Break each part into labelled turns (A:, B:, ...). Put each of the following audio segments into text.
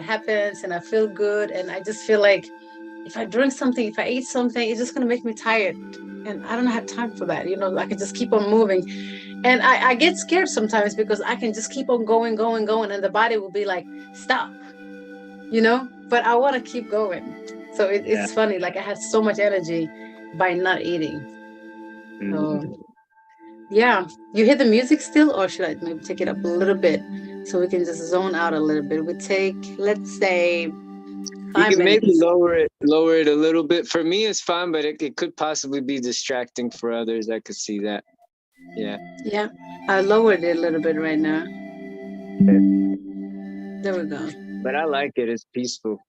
A: happens and I feel good. And I just feel like if I drink something, if I eat something, it's just going to make me tired. And I don't have time for that. I can just keep on moving. And I get scared sometimes because I can just keep on going, going, going. And the body will be like, stop, but I want to keep going. So
B: Yeah.
A: it's funny. Like I have so much energy by not eating. So
B: Mhm.
A: yeah, you hear the music still, or should I maybe take it up a little bit so we can just zone out a little bit? We take, let's say,
B: You
A: five
B: can maybe
A: minutes.
B: lower it a little bit. For me, it's fine, but it could possibly be distracting for others. I could see that. Yeah.
A: Yeah, I lowered it a little bit right now.
B: Okay.
A: There we go.
B: But I like it. It's peaceful.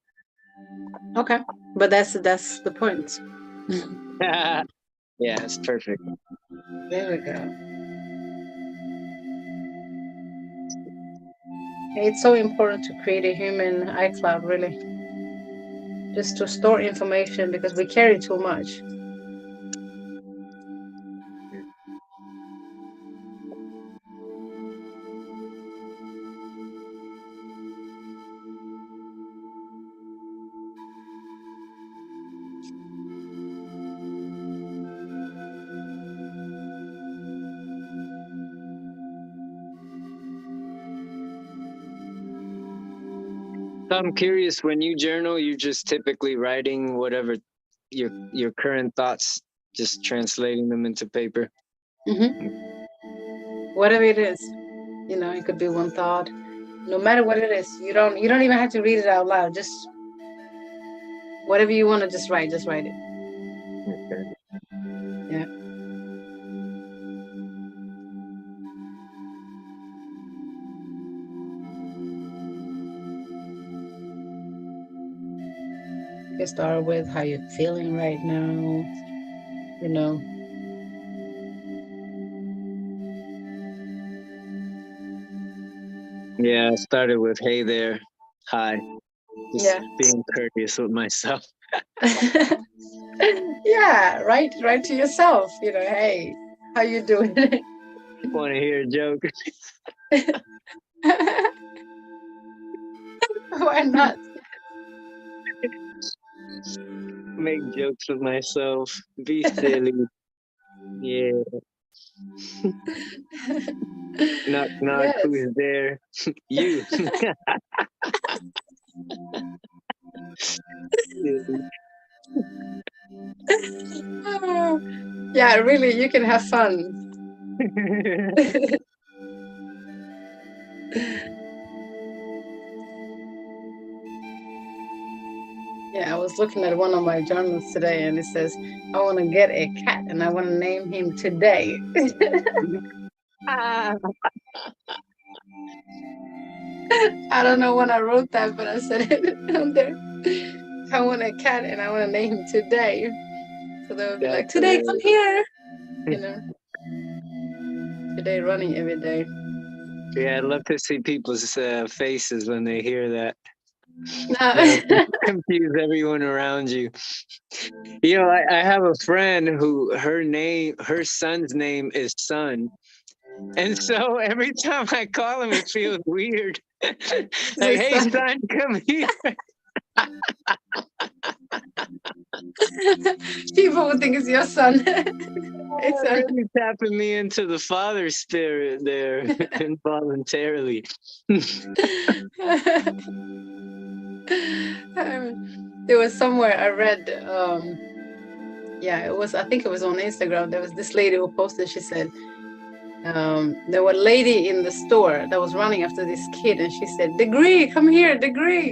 A: Okay, but that's the point.
B: Yeah, it's perfect.
A: There we go. It's so important to create a human iCloud, really, just to store information because we carry too much.
B: So I'm curious, when you journal, you're just typically writing whatever your current thoughts, just translating them into paper.
A: Hmm. Whatever it is, it could be one thought. No matter what it is, you don't even have to read it out loud. Just whatever you want to just write it.
B: Okay.
A: Yeah. You start with how you're feeling right now. You know.
B: Yeah, I started with "Hey there, hi," just
A: Yeah.
B: being courteous with myself.
A: Yeah. Right to yourself. Hey, how you doing?
B: Want to hear a joke?
A: Why not?
B: Make jokes with myself. Be silly. Yeah. Knock knock.
A: Yes.
B: Who's there? You.
A: Oh, yeah, really, you can have fun. Yeah, I was looking at one of my journals today and it says, I want to get a cat and I want to name him today.
B: Ah,
A: I don't know when I wrote that, but I said it on there. I want a cat and I want to name him today. So they would be
B: that's
A: like, today, come
B: hilarious.
A: here. You know, today running every day.
B: Yeah, I'd love to see people's faces when they hear that. That'll
A: Uh,
B: confuse everyone around you. I have a friend who her son's name is Sun. And so every time I call him, it feels weird. Like,
A: his
B: hey,
A: son.
B: son, come here.
A: People would think it's your son. Hey,
B: Oh,
A: son.
B: really tapping me into the father spirit there involuntarily.
A: There was somewhere I read, yeah, I think it was on Instagram. There was this lady who posted, she said, there was a lady in the store that was running after this kid, and she said, Degree, come here, Degree.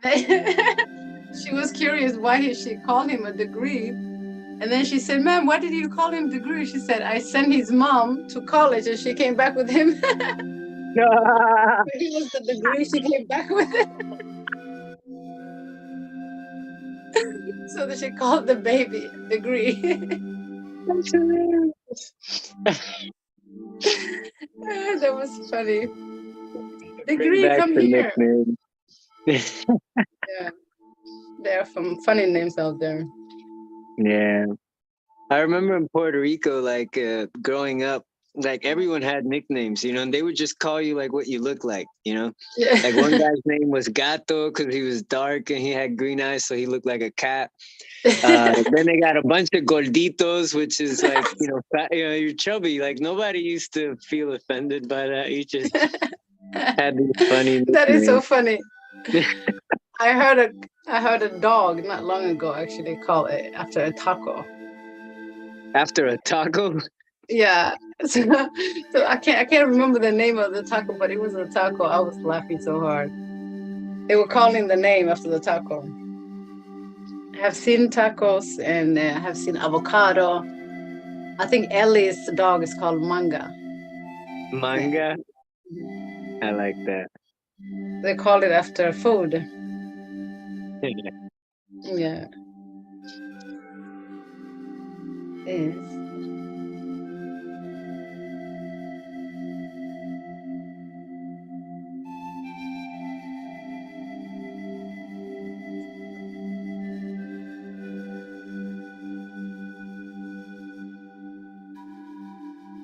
A: And then she was curious why she called him a degree. And then she said, Ma'am, why did you call him degree? She said, I sent his mom to college and she came back with him. He was the degree she came back with. So that she called the baby degree.
B: That's hilarious.
A: That was funny.
B: Bring
A: Degree,
B: back
A: come
B: the
A: here.
B: nickname.
A: Yeah, there are some funny names out there.
B: Yeah. I remember in Puerto Rico, like growing up, like everyone had nicknames, you know, and they would just call you like what you look like, you know. Like one
A: Yeah.
B: guy's name was Gato because he was dark and he had green eyes, so he looked like a cat. Then they got a bunch of gorditos, which is like, you know, fat, you know, you're chubby. Like nobody used to feel offended by that. You just had these funny
A: That is so
B: nicknames.
A: funny. I heard a I heard a dog not long ago actually call it after a taco.
B: After a taco,
A: Yeah. So, so I can't remember the name of the taco, but it was a taco. I was laughing so hard. They were calling the name after the taco. I have seen tacos and I have seen avocado. I think Ellie's dog is called Manga. His name.
B: manga. I like that.
A: They call it after food. Yeah. Yes.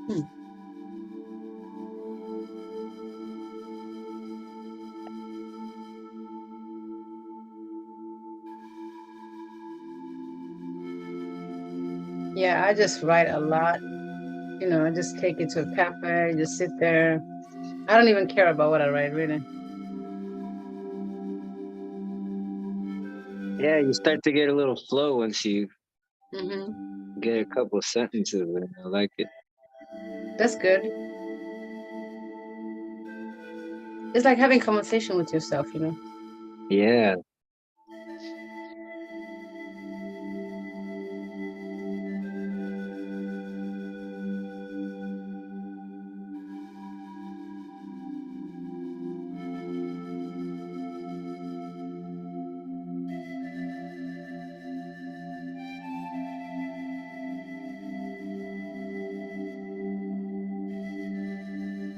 A: Hmm. Yeah, I just write a lot. You know, I just take it to a cafe, just sit there. I don't even care about what I write, really.
B: Yeah, you start to get a little flow once you
A: Hmm.
B: get a couple sentences in. I like it.
A: That's good. It's like having conversation with yourself, you know.
B: Yeah.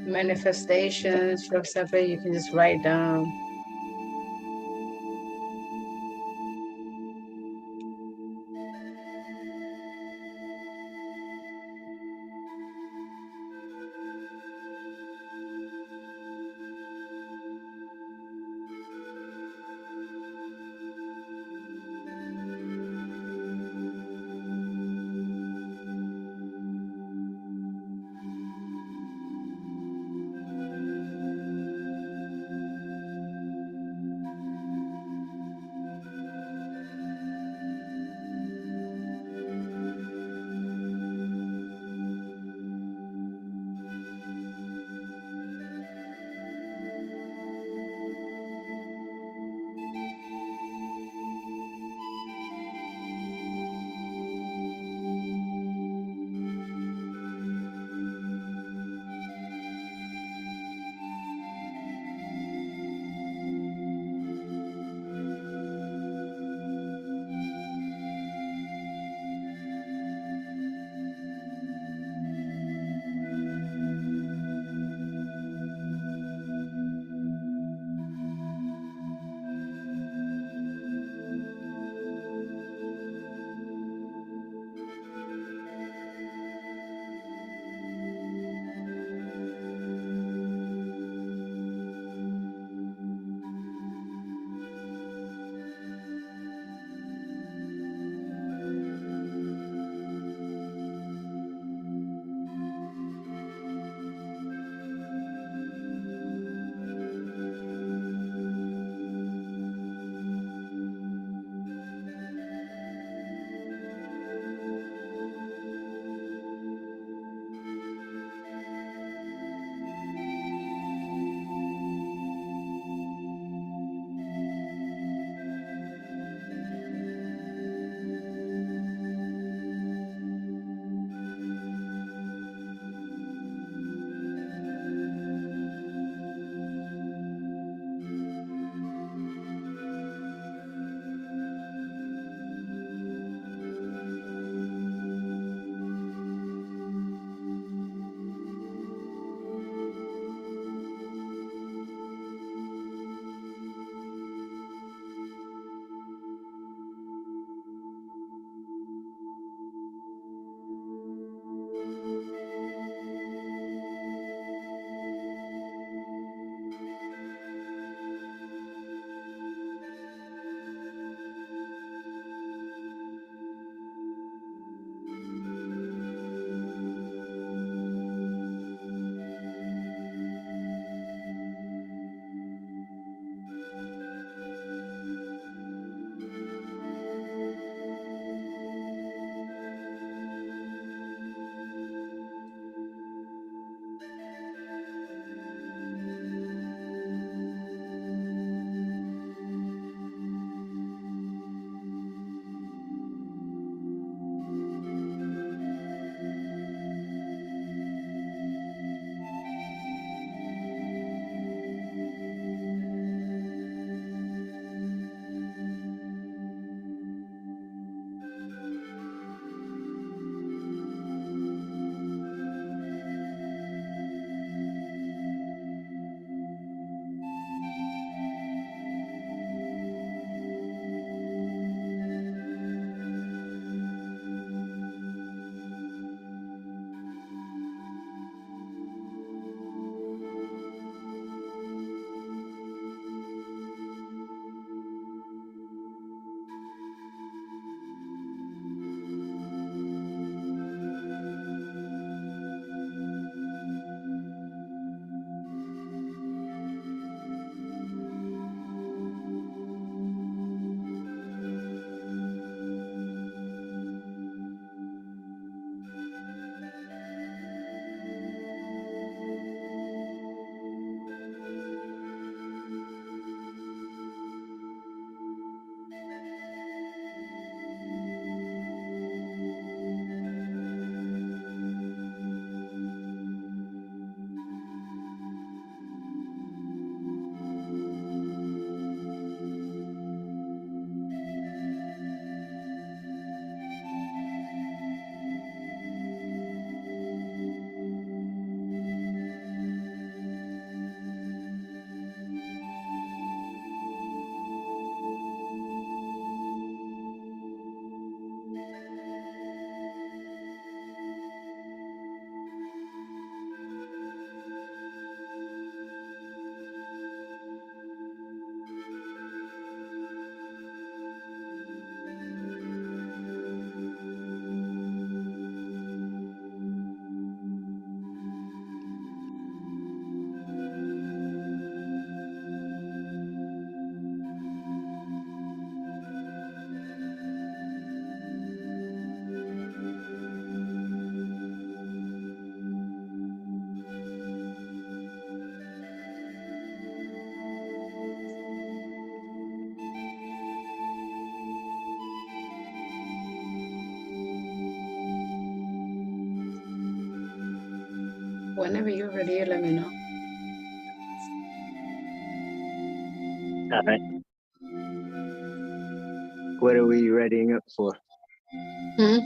A: Manifestations, for example, you can just write down. whenever you're ready, you let me know.
B: All right. What are we readying up for?
A: Hmm?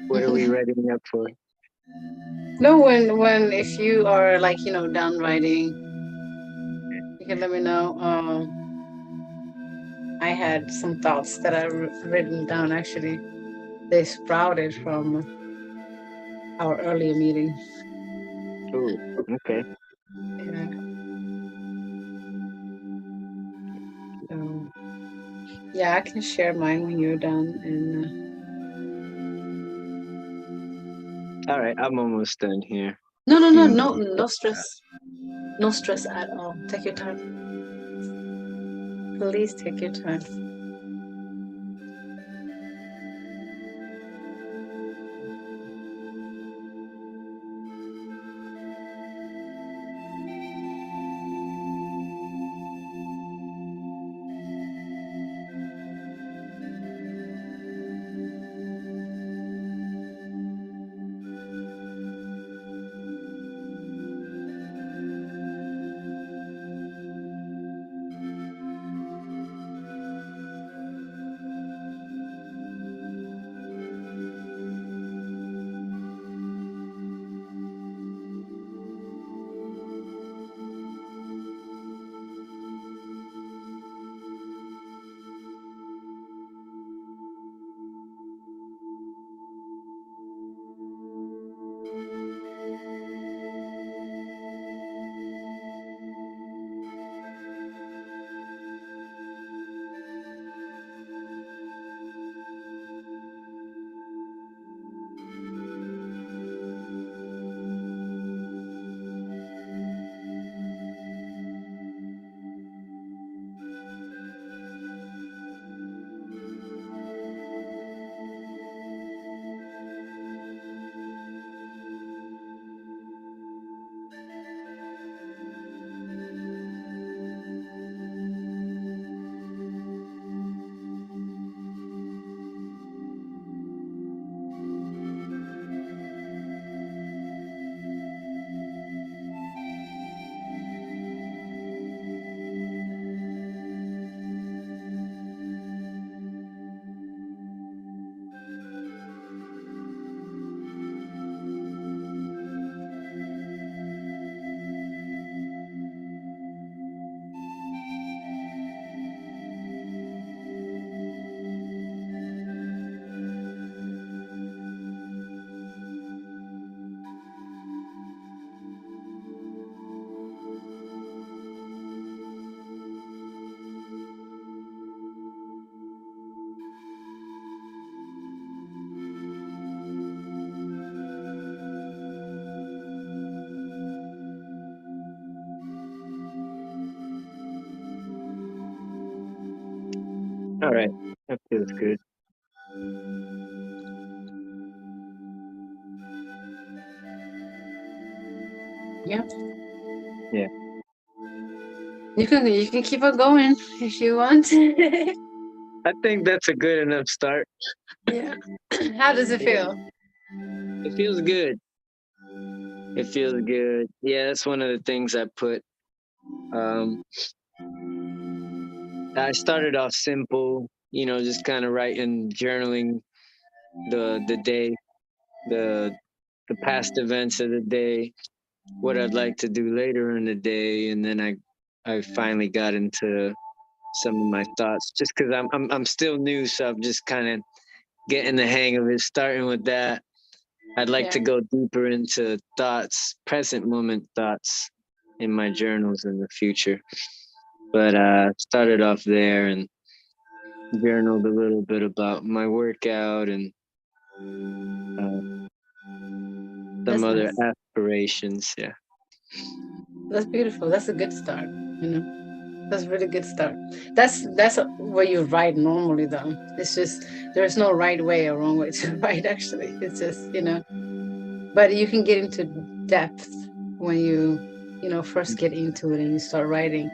B: What are we readying up for?
A: No, when if you are like done writing, you can let me know. I had some thoughts that I've written down. Actually, they sprouted from our earlier meeting.
B: Oh, okay.
A: Yeah. So, yeah, I can share mine when you're done. And
B: All right, I'm almost done here.
A: no, no, no,
B: Few
A: no,
B: more.
A: no stress, no stress at all. Take your time. Please take your time.
B: All right, that feels good.
A: Yeah,
B: Yeah,
A: you can keep on going if you want.
B: I think that's a good enough start.
A: Yeah. How does it
B: Yeah,
A: feel?
B: it feels good. It feels good. Yeah, that's one of the things I put. Um, I started off simple, just kind of writing, journaling the day, the the past events of the day, what I'd like to do later in the day, and then I finally got into some of my thoughts, just because I'm still new, so I'm just kind of getting the hang of it. Starting with that, I'd like
A: Yeah.
B: to go deeper into thoughts, present moment thoughts in my journals in the future. But started off there and journaled a little bit about my workout and uh, some
A: That's
B: other
A: nice.
B: aspirations. Yeah.
A: That's beautiful. That's a good start. That's a really good start. That's where you write normally, though. It's just there's no right way or wrong way to write. Actually, it's just But you can get into depth when you first get into it and you start writing.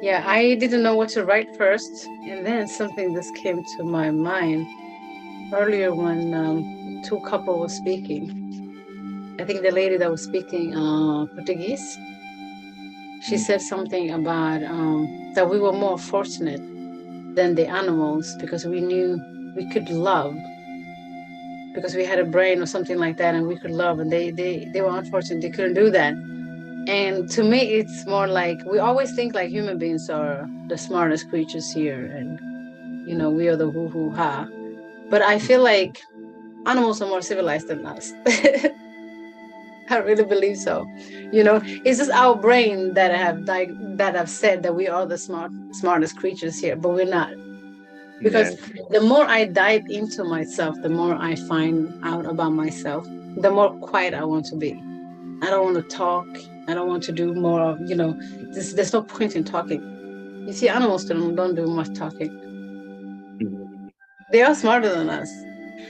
A: Yeah, I didn't know what to write first, and then something just came to my mind earlier when two couple was speaking. I think the lady that was speaking Portuguese, she said something about that we were more fortunate than the animals because we knew we could love because we had a brain or something like that and we could love, and they were unfortunate they couldn't do that. And to me it's more like we always think like human beings are the smartest creatures here, and we are the hoo hoo ha, but I feel like animals are more civilized than us. I really believe so. It's just our brain that have said that we are the smartest creatures here, but we're not.
B: Yeah.
A: Because the more I dive into myself, the more I find out about myself, the more quiet I want to be. I don't want to talk. I don't want to do more of, there's no point in talking. You see, animals don't do much talking.
B: Mhm.
A: They are smarter than us.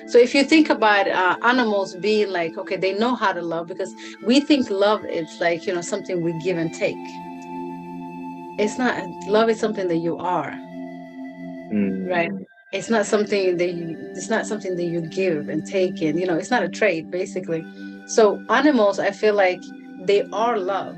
A: So if you think about animals being like, okay, they know how to love because we think love is like, something we give and take. It's not. Love is something that you are, right?
B: Mm.
A: It's not something that you give and take in, it's not a trait basically. So animals, I feel like they are love,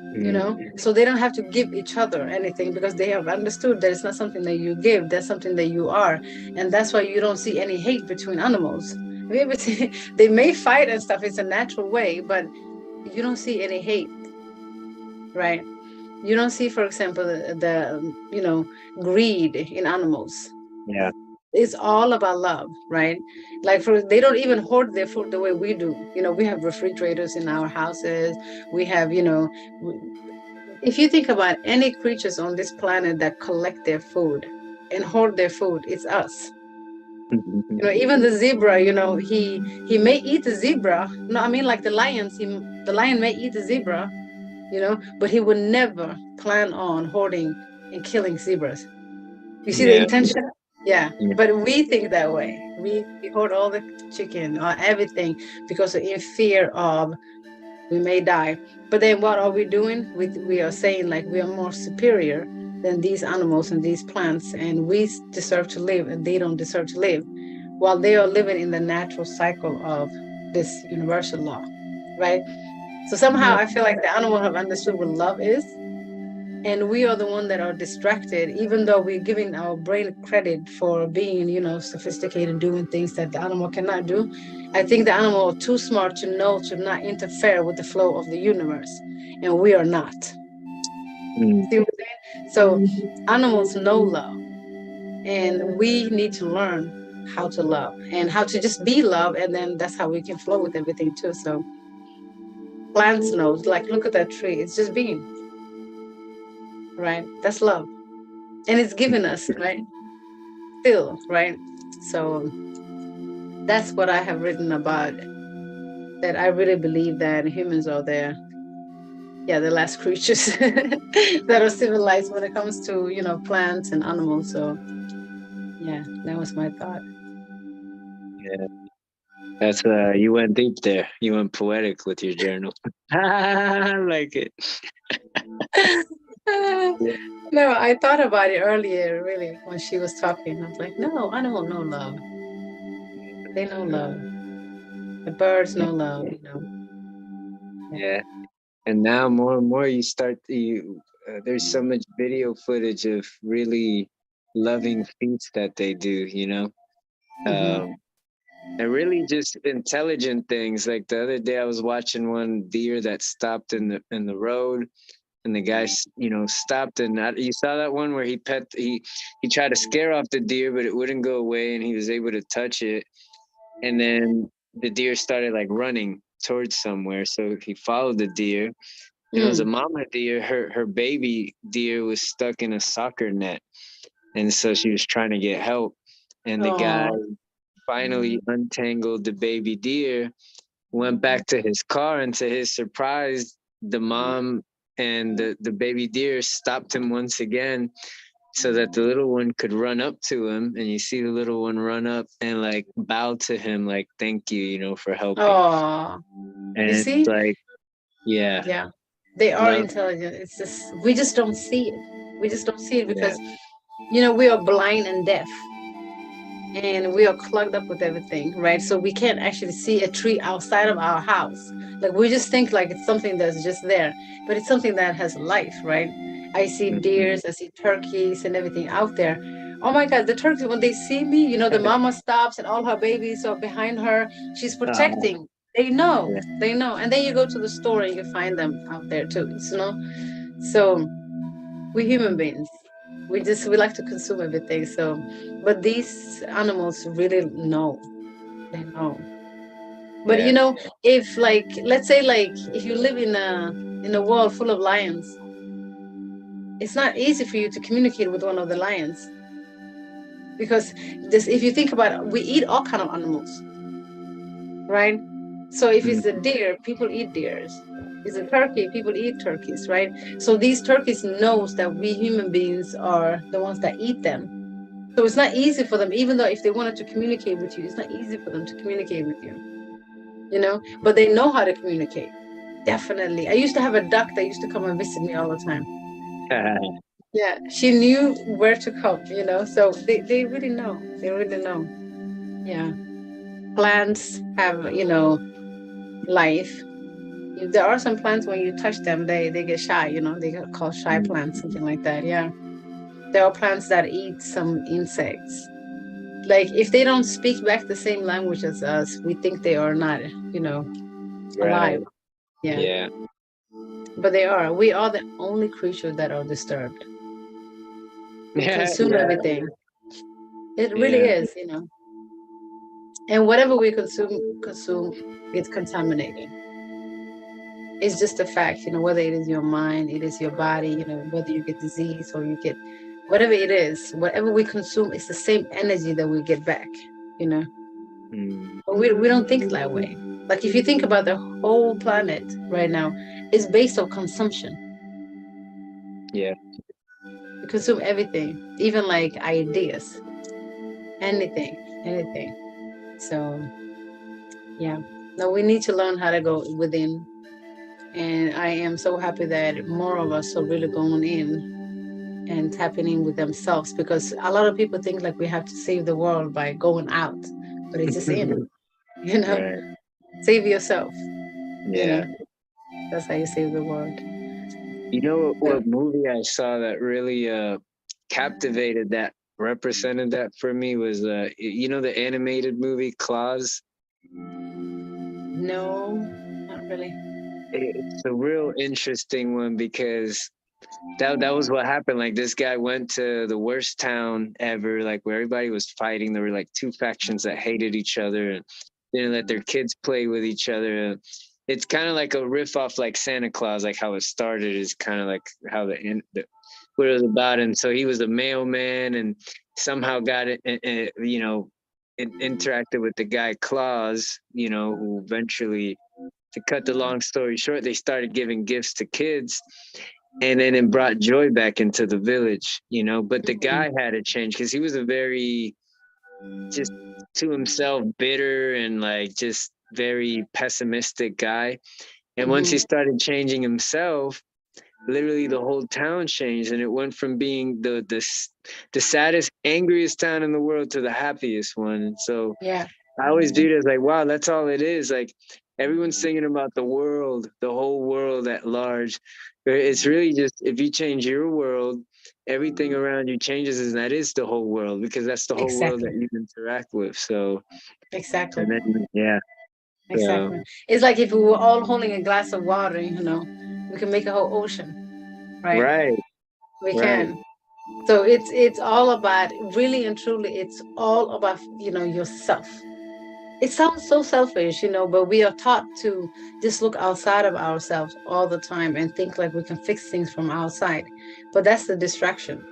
B: Mm.
A: so they don't have to give each other anything because they have understood that it's not something that you give, that's something that you are. And that's why you don't see any hate between animals. Have you ever seen, they may fight and stuff, it's a natural way, but you don't see any hate, right? You don't see, for example, greed in animals.
B: Yeah.
A: It's all about love, right? Like they don't even hoard their food the way we do. We have refrigerators in our houses. We have, if you think about any creatures on this planet that collect their food and hoard their food, it's us. Even the zebra, he may eat the zebra. No, I mean like the lions. The lion may eat the zebra, but he would never plan on hoarding and killing zebras. You see the
B: Yeah.
A: intention? Yeah.
B: Yeah.
A: But we think that way. We hoard all the chicken or everything because in fear of we may die. But then what are we doing? We are saying like we are more superior than these animals and these plants, and we deserve to live, and they don't deserve to live, while they are living in the natural cycle of this universal law, right? So somehow
B: Yeah.
A: I feel like the animal have understood what love is, and we are the one that are distracted, even though we're giving our brain credit for being sophisticated, doing things that the animal cannot do. I think the animal are too smart to know to not interfere with the flow of the universe, and we are not.
B: Mm.
A: See what I'm saying? So animals know love, and we need to learn how to love and how to just be love, and then that's how we can flow with everything too. So plants knows, like look at that tree, it's just being, right? That's love, and it's giving us, right? Still, right? So that's what I have written about. That I really believe that humans are the last creatures that are civilized when it comes to plants and animals. So yeah, that was my thought.
B: Yeah. That's you went deep there. You went poetic with your journal. I like it. Yeah.
A: No, I thought about it earlier, really, when she was talking. I was like, no, animal know love. They know love. The birds know love. Yeah.
B: Yeah. And now more and more you start you there's so much video footage of really loving feats that they do,
A: Mm-hmm.
B: um and really just intelligent things. Like the other day I was watching one deer that stopped in the road, and the guy stopped, and you saw that one where he tried to scare off the deer, but it wouldn't go away, and he was able to touch it, and then the deer started like running towards somewhere, so he followed the deer, and it was a
A: Mm.
B: mama deer. Her baby deer was stuck in a soccer net, and so she was trying to get help, and the guy
A: Oh.
B: finally untangled the baby deer, went back to his car, and to his surprise, the mom and the baby deer stopped him once again so that the little one could run up to him. And you see the little one run up and like bow to him, like, thank you, for helping.
A: Oh.
B: And
A: You
B: it's
A: see?
B: like, yeah,
A: Yeah. They are
B: love.
A: intelligent. It's just we just don't see it. We just don't see it
B: Yeah.
A: because we are blind and deaf. and we are clogged up with everything, right? So we can't actually see a tree outside of our house. Like we just think like it's something that's just there, but it's something that has life, right? I see
B: Mhm.
A: deers, I see turkeys and everything out there. Oh my God, the turkeys, when they see me, the mama stops and all her babies are behind her. She's
B: Oh,
A: protecting. They know,
B: yeah,
A: they know. And then you go to the store and you find them out there too. So we human beings, we like to consume everything. So, but these animals really know. They know. But
B: yeah,
A: if like let's say like if you live in a world full of lions, it's not easy for you to communicate with one of the lions because this if you think about it, we eat all kind of animals, right? So if it's a
B: mhm,
A: deer, people eat deers. If it's a turkey, people eat turkeys, right? So these turkeys knows that we human beings are the ones that eat them. So it's not easy for them, even though if they wanted to communicate with you, it's not easy for them to communicate with you, but they know how to communicate. Definitely. I used to have a duck that used to come and visit me all the time. Yeah, she knew where to come. So they really know. They really know. Yeah. Plants have life. There are some plants when you touch them, they get shy. They get called shy
B: mm,
A: plants, something like that. Yeah. There are plants that eat some insects. Like if they don't speak back the same language as us, we think they are not, you know, alive.
B: right,
A: Yeah.
B: yeah,
A: But they are. We are the only creature that are disturbed. We
B: yeah,
A: consume
B: yeah,
A: everything. It really
B: yeah,
A: is. And whatever we consume, it's contaminating. It's just a fact, whether it is your mind, it is your body, whether you get disease or you get whatever it is, whatever we consume, it's the same energy that we get back.
B: mm,
A: But we don't think that way. Like if you think about the whole planet right now, it's based on consumption.
B: yeah.
A: We consume everything, even like ideas, anything. So yeah. No, we need to learn how to go within. And I am so happy that more of us are really going in and tapping in with themselves because a lot of people think like we have to save the world by going out, but it's just in, you know,
B: Right,
A: save yourself, you
B: yeah.
A: know, that's how you save the world.
B: You know what movie I saw that really captivated that represented that for me was the animated movie Claws.
A: No, not really.
B: It's a real interesting one because that was what happened. Like this guy went to the worst town ever, like where everybody was fighting. There were like two factions that hated each other and didn't let their kids play with each other. It's kind of like a riff off like Santa Claus, like how it started is kind of like how what it was about. And so he was a mailman and somehow got interacted with the guy Claus, who eventually, to cut the long story short, they started giving gifts to kids and then it brought joy back into the village. But the
A: Mhm.
B: guy had to change because he was a very just to himself bitter and like just very pessimistic guy. And once he
A: Mhm.
B: started changing himself, literally the whole town changed and it went from being the saddest, angriest town in the world to the happiest one. And so
A: Yeah.
B: I always do it as like, wow, that's all it is. Like everyone's singing about the world, the whole world at large. But it's really just if you change your world, everything around you changes, and that is the whole world because that's the whole world
A: Exactly.
B: that you interact with. So,
A: Exactly.
B: and then yeah, so
A: Exactly. It's like if we were all holding a glass of water, we can make a whole ocean, right?
B: right,
A: We
B: right,
A: can. So it's all about really and truly. It's all about yourself. It sounds so selfish, but we are taught to just look outside of ourselves all the time and think like we can fix things from outside. But that's the distraction.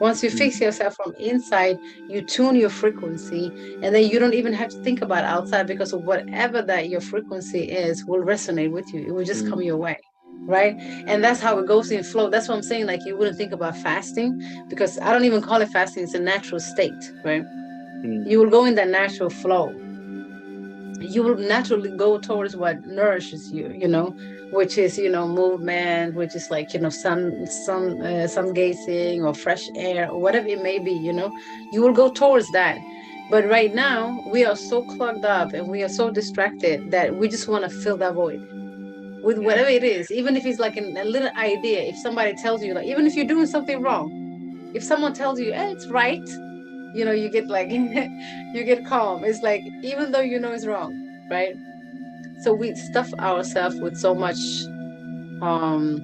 A: Once you fix
B: mm,
A: yourself from inside, you tune your frequency, and then you don't even have to think about outside because of whatever that your frequency is will resonate with you. It will just come
B: mm,
A: your way. Right. And that's how it goes in flow. That's what I'm saying. Like you wouldn't think about fasting because I don't even call it fasting. It's a natural state, right?
B: mm,
A: You will go in that natural flow. You will naturally go towards what nourishes you, which is movement, which is like sun gazing or fresh air or whatever it may be. You will go towards that. But right now, we are so clogged up and we are so distracted that we just want to fill that void with whatever it is. Even if it's like a little idea, if somebody tells you, like, even if you're doing something wrong, if someone tells you, it's right, you get like, you get calm. It's like, even though you know it's wrong, right? So we stuff ourselves with so much um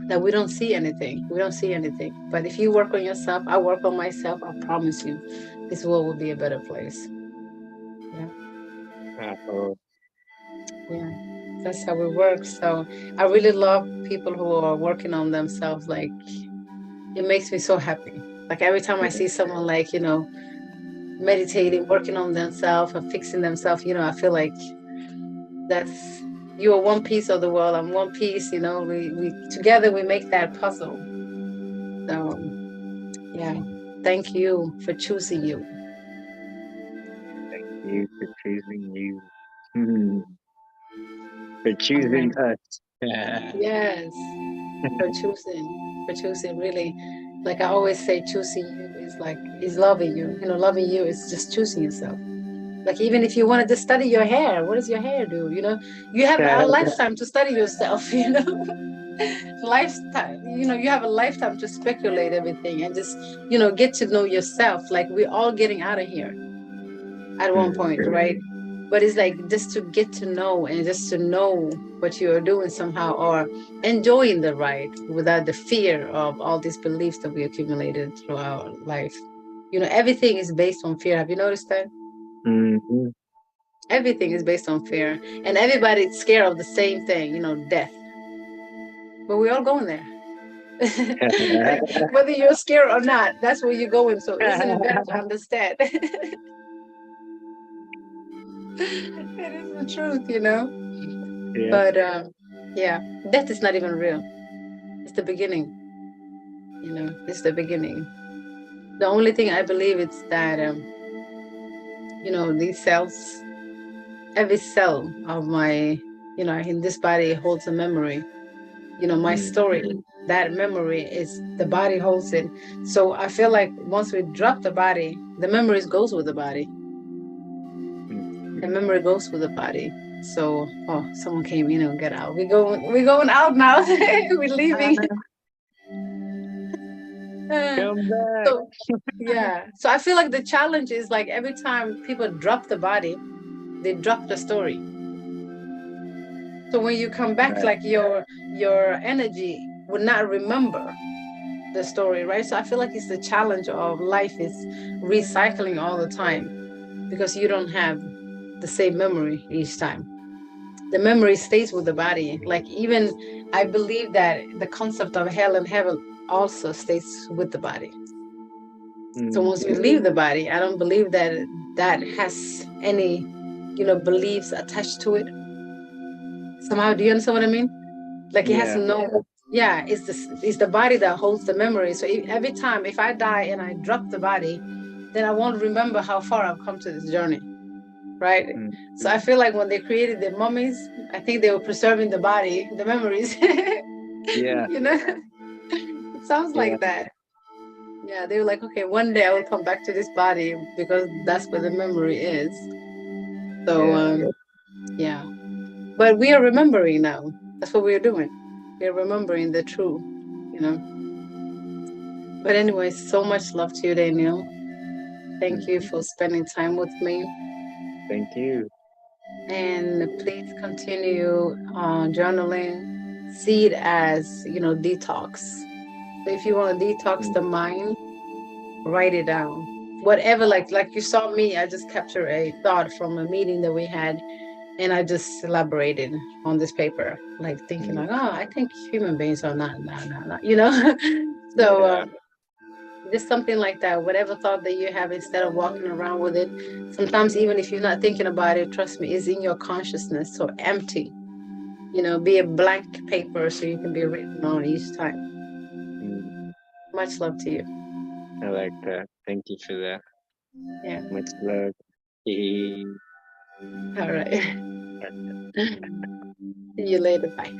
A: that we don't see anything. We don't see anything. But if you work on yourself, I work on myself, I promise you, this world will be a better place. Yeah.
B: Oh,
A: Yeah. That's how it works. So I really love people who are working on themselves. Like, it makes me so happy. Like every time I
B: yeah.
A: see someone like, meditating, working on themselves or fixing themselves, I feel like that's you are one piece of the world. I'm one piece, we together we make that puzzle. So yeah. Thank you for choosing you.
B: You for choosing you. Hmm. For
A: All right.
B: choosing us. Yeah.
A: Yes. For choosing really, like I always say, choosing you is like is loving you. Loving you is just choosing yourself. Like even if you wanted to study your hair, what does your hair do? You have a lifetime to study yourself. Lifetime. You have a lifetime to speculate everything and just get to know yourself. Like we're all getting out of here at one point, right? But it's like just to get to know and just to know what you are doing somehow or enjoying the ride without the fear of all these beliefs that we accumulated through our life. Everything is based on fear. Have you noticed that?
B: Mm-hmm.
A: Everything is based on fear. And everybody's scared of the same thing, death. But we're all going there. Like whether you're scared or not, that's where you're going. So isn't it better to understand? It is the truth.
B: Yeah.
A: But yeah, death is not even real. It's the beginning. It's the beginning. The only thing I believe is that these cells, every cell of my, in this body holds a memory. My story, that memory is the body holds it. So I feel like once we drop the body, the memories goes with the body. The memory goes with the body. So, oh, someone came in and get out. We're going out now. We're leaving.
B: Come back.
A: So yeah. So I feel like the challenge is like every time people drop the body, they drop the story. So when you come back,
B: Right.
A: like your energy would not remember the story, right? So I feel like it's the challenge of life is recycling all the time because you don't have the same memory each time. The memory stays with the body. Like even I believe that the concept of hell and heaven also stays with the body. So once you leave the body, I don't believe that that has any, beliefs attached to it. Somehow, do you understand what I mean? Like it has
B: Yeah.
A: no, yeah, it's the body that holds the memory. So every time if I die and I drop the body, then I won't remember how far I've come to this journey, right?
B: Mm.
A: So I feel like when they created the mummies, I think they were preserving the body, the memories.
B: Yeah.
A: It sounds
B: Yeah.
A: like that. Yeah, they were like, okay, one day I will come back to this body because that's where the memory is. So
B: Yeah.
A: yeah, but we are remembering now. That's what we are doing. We are remembering the true, you know. But anyway, so much love to you, Daniel. Thank you
B: Mhm.
A: for spending time with me.
B: Thank you.
A: And please continue journaling. See it as, detox. So if you want to detox
B: Mm.
A: the mind, write it down. Whatever, like you saw me, I just captured a thought from a meeting that we had, and I just elaborated on this paper, like thinking
B: Mm.
A: like, oh, I think human beings are not. So
B: Yeah.
A: just something like that. Whatever thought that you have, instead of walking around with it, sometimes even if you're not thinking about it, trust me, it's in your consciousness. So empty, be a blank paper so you can be written on each time.
B: Mm.
A: Much love to you.
B: I like that. Thank you for that.
A: Yeah.
B: Much love.
A: All right. See you later. Bye.